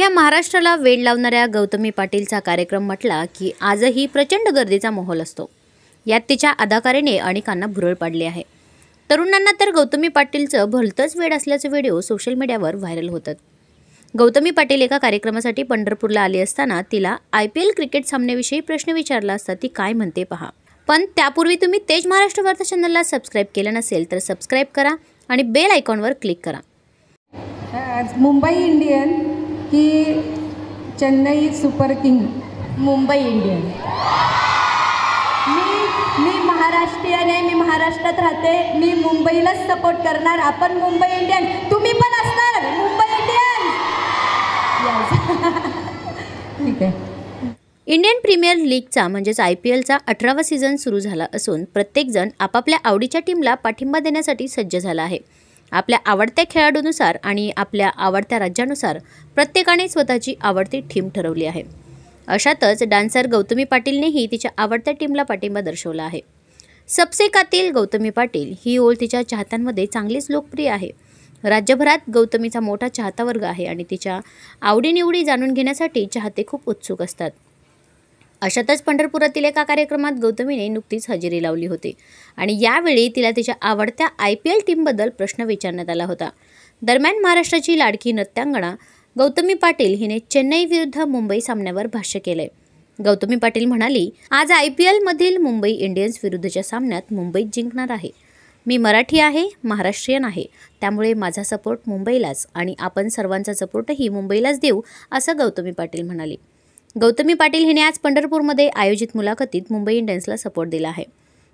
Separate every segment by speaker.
Speaker 1: अवघ्या महाराष्ट्राला वेड लावणाऱ्या गौतमी पाटीलचा कार्यक्रम म्हटला की आजही प्रचंड गर्दीचा माहोल असतो। यात तिच्या अदाकारीने अनेकांना भुरळ पाडली आहे। तरुणांना तर गौतमी पाटीलचं भलतंच वेड असल्याचे व्हिडिओ सोशल मीडियावर व्हायरल होतात। गौतमी पाटील एका कार्यक्रमासाठी पंढरपूरला आली असताना तिला IPL क्रिकेट सामन्याविषयी प्रश्न विचारला असता ती काय म्हणते पहा। पण त्यापूर्वी तुम्ही तेज महाराष्ट्र वार्ता चॅनलला सबस्क्राइब केलं नसेल तर सबस्क्राइब करा आणि बेल आयकॉनवर क्लिक करा।
Speaker 2: मुंबई इंडियन की Chennai super king?
Speaker 3: Mumbai Indian. मी महाराष्ट्रीयन आहे, मी महाराष्ट्रात राहते, मी मुंबईलाच सपोर्ट करणार। आपण मुंबई इंडियन, तुम्ही पण असणार मुंबई इंडियन।
Speaker 2: ठीक आहे।
Speaker 1: इंडियन प्रीमियर लीगचा म्हणजेच IPLचा 18वा सीझन सुरू झाला असून प्रत्येकजण आपापल्या आवडीच्या टीमला पाठिंबा देण्यासाठी सज्ज झाला आहे। आपल्या आवडत्या खेळाडूनुसार आणि आपल्या आवडत्या राज्यानुसार प्रत्येकाने स्वतःची आवडती टीम ठरवली आहे। अशातच डान्सर गौतमी पाटीलनेही तिच्या आवडत्या टीमला पाठिंबा दर्शवला आहे। सबसे कातिल गौतमी पाटील ही ओळ तिच्या चाहत्यांमध्ये चांगलीच लोकप्रिय आहे। राज्यभरात गौतमीचा मोठा चाहता वर्ग आहे आणि तिच्या आवडीनिवडी जाणून घेण्यासाठी चाहते खूप उत्सुक असतात। अशातच पंढरपुरातील एका कार्यक्रमात गौतमीने नुकतीच हजेरी लावली होती आणि यावेळी तिला तिच्या आवडत्या IPL टीमबद्दल प्रश्न विचारण्यात आला होता। दरम्यान महाराष्ट्राची लाडकी नृत्यांगना गौतमी पाटील हिने चेन्नई विरुद्ध मुंबई सामन्यावर भाष्य केले। गौतमी पाटील म्हणाली, आज IPL मधील मुंबई इंडियन्स विरुद्धच्या सामन्यात मुंबईत जिंकणार आहे। मी मराठी आहे, महाराष्ट्रीयन आहे, त्यामुळे माझा सपोर्ट मुंबईलाच आणि आपण सर्वांचा सपोर्टही मुंबईलाच देऊ, असं गौतमी पाटील म्हणाली। गौतमी पाटील हिने आज पंढरपूरमध्ये आयोजित मुलाखतीत मुंबई इंडियन्सला सपोर्ट दिला आहे।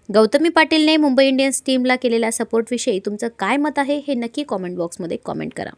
Speaker 1: गौतमी पाटीलने मुंबई इंडियन्स टीमला केलेल्या सपोर्टविषयी तुमचं काय मत आहे हे नक्की कॉमेंट बॉक्समध्ये कॉमेंट करा।